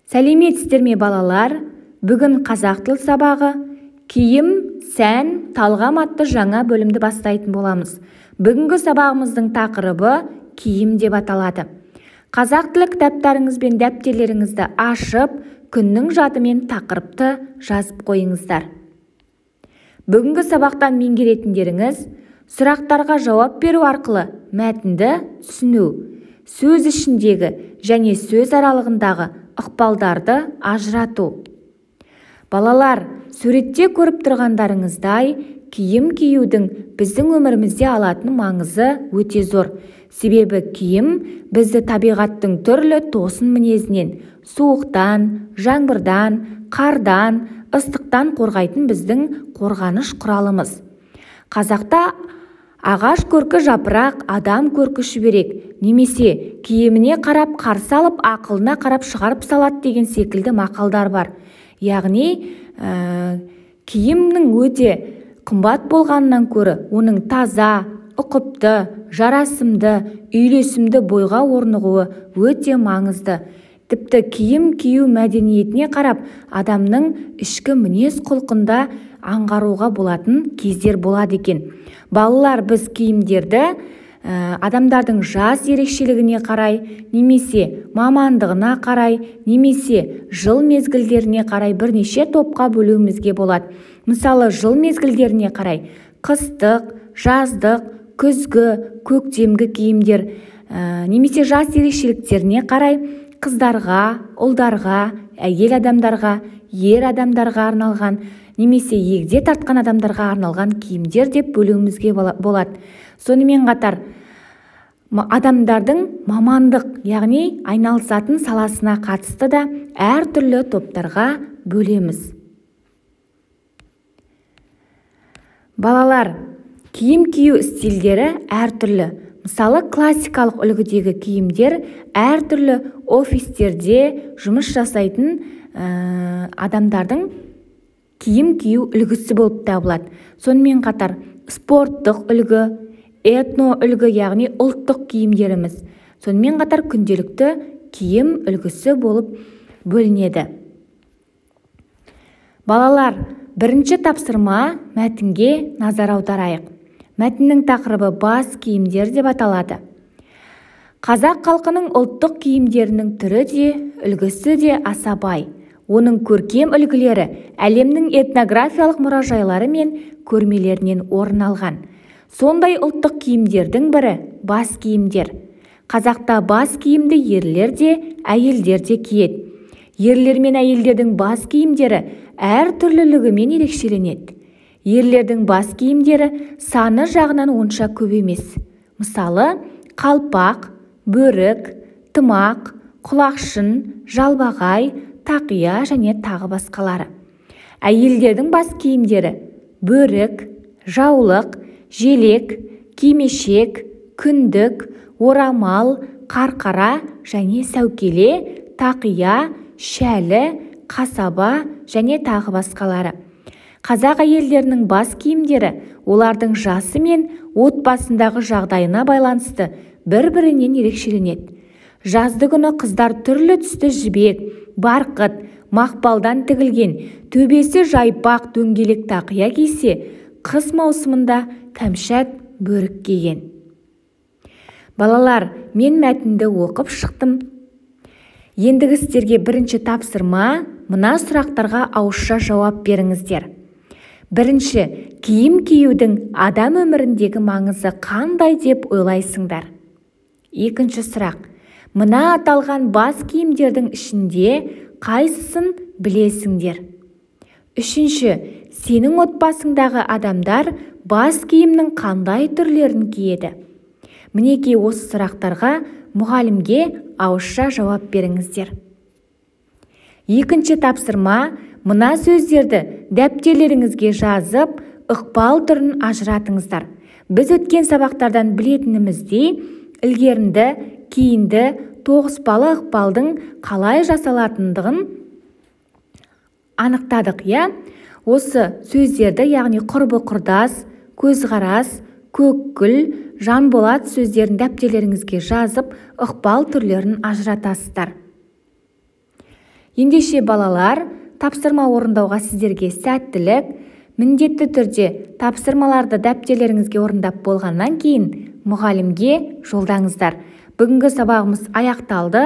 Сәлеметсіздер ме балалар? Бүгін қазақ тіл сабағы киім, сән, талғам атты жаңа бөлімді бастайтын боламыз. Бүгінгі сабағымыздың тақырыбы киім деп аталады. Қазақ тілі кітаптарыңыз бен дәптерлеріңізді ашып, күннің жадымен тақырыпты жазып қойыңыздар. Бүгінгі сабақтан меңгеретіндеріңіз сұрақтарға жауап беру арқылы мәтінді түсіну, сөз ішіндегі және сөз аралығындағы ықпалдарды ажырату. Балалар, суретте көріп тұрғандарыңыздай, киім киюдің біздің өмірімізде алатын маңызы өте зор. Себебі киім бізді табиғаттың түрлі тосын мінезінен, суықтан, жаңбырдан, қардан, ыстықтан қорғайтын біздің қорғаныш құралымыз. Қазақта ағаш көркі жапырақ, адам көркі шүберек, немесе киіміне қарап қарсы алып, ақылына қарап шығарып салады деген секілді мақалдар бар. Яғни, киімнің өте қымбат болғанынан көрі, оның таза, ұқыпты, жарасымды, үйлесімді бойға орнығуы өте маңызды. Тіпті киім кию мәдениетіне қарап, адамның ішкі мінез құлқында аңғаруға болатын кездер болады екен. Балалар, біз киімдерді адамдардың жас ерекшелігіне қарай, немесе мамандығына қарай, немесе жыл мезгілдеріне қарай бірнеше топқа бөлуімізге болады. Мысалы, жыл мезгілдеріне қарай қыстық, жаздық, күзгі, көктемгі киімдер, немесе жас ерекшеліктеріне қарай қыздарға, ұлдарға, әйел адамдарға, ер адамдарға арналған, немесе егде тартқан адамдарға арналған киімдер деп бөлуімізге болады. Сонымен қатар, адамдардың мамандық, яғни айналысатын саласына қатысты да әртүрлі топтарға бөлеміз. Балалар, киім кию стильдері әртүрлі. Мысалы, классикалық үлгідегі киімдер әртүрлі офистерде жұмыс жасайтын адамдардың киім кию үлгісі болып табылады. Сонымен қатар спорттық үлгі, этно үлгі, яғни ұлттық киімдеріміз. Сонымен қатар күнделікті киім үлгісі болып бөлінеді. Балалар, бірінші тапсырма мәтінге назар аударайық. Мәтіннің тақырыбы бас киімдер деп аталады. Қазақ халқының ұлттық киімдерінің түрі де, үлгісі де аса бай. Оның көркем үлгілері әлемнің этнографиялық мұражайлары мен көрмелерінен орын алған. Сондай ұлттық киімдердің бірі бас киімдер. Қазақта бас киімді ерлер де, әйелдер де киеді. Ерлер мен әйелдердің бас киімдері әр түрлілігімен ерекшеленеді. Ерлердің бас киімдері саны жағынан онша көп емес. Мысалы, қалпақ, бөрік, тымақ, құлақшын, жалбағай, тақия және тағы басқалары. Әйелдердің бас киімдері бөрік, жаулық, желек, кимешек, күндік, орамал, қарқара және сәукеле, тақия, шәлі, қасаба және тағы басқалары. Қазақ әйелдерінің бас киімдері олардың жасы мен отбасындағы жағдайына байланысты бір-бірінен ерекшеленеді. Жазды күні қыздар түрлі түсті жібек, барқыт, мақпалдан тігілген, төбесі жайпақ дөңгелек тақия кисе, қыс маусымында кәмшат бөрік киген. Балалар, мен мәтінді оқып шықтым. Ендігі сіздерге бірінші тапсырма, мына сұрақтарға ауызша жауап беріңіздер. Бірінші, киім киюдің адам өміріндегі маңызы қандай деп ойлайсыңдар? Екінші сұрақ, мына аталған бас киімдердің ішінде қайсысын білесіңдер? Үшінші, сенің отбасыңдағы адамдар бас киімнің қандай түрлерін киеді? Мінекей осы сұрақтарға мұғалімге ауызша жауап беріңіздер. Екінші тапсырма, мына сөздерді дәптерлеріңізге жазып, ықпал түрін ажыратыңыздар. Біз өткен сабақтардан білетініміздей, ілгерінді, кейінді, тоғыспалы ықпалдың қалай жасалатындығын анықтадық, иә? Осы сөздерді, яғни құрбы құрдас, көзқарас, көккіл, жанболат сөздерін дәптерлеріңізге жазып, ықпал түрлерін ажыратасыздар. Ендеше балалар, тапсырма орындауға сіздерге сәттілік. Міндетті түрде тапсырмаларды дәптерлеріңізге орындап болғаннан кейін мұғалімге жолдаңыздар. Бүгінгі сабағымыз аяқталды.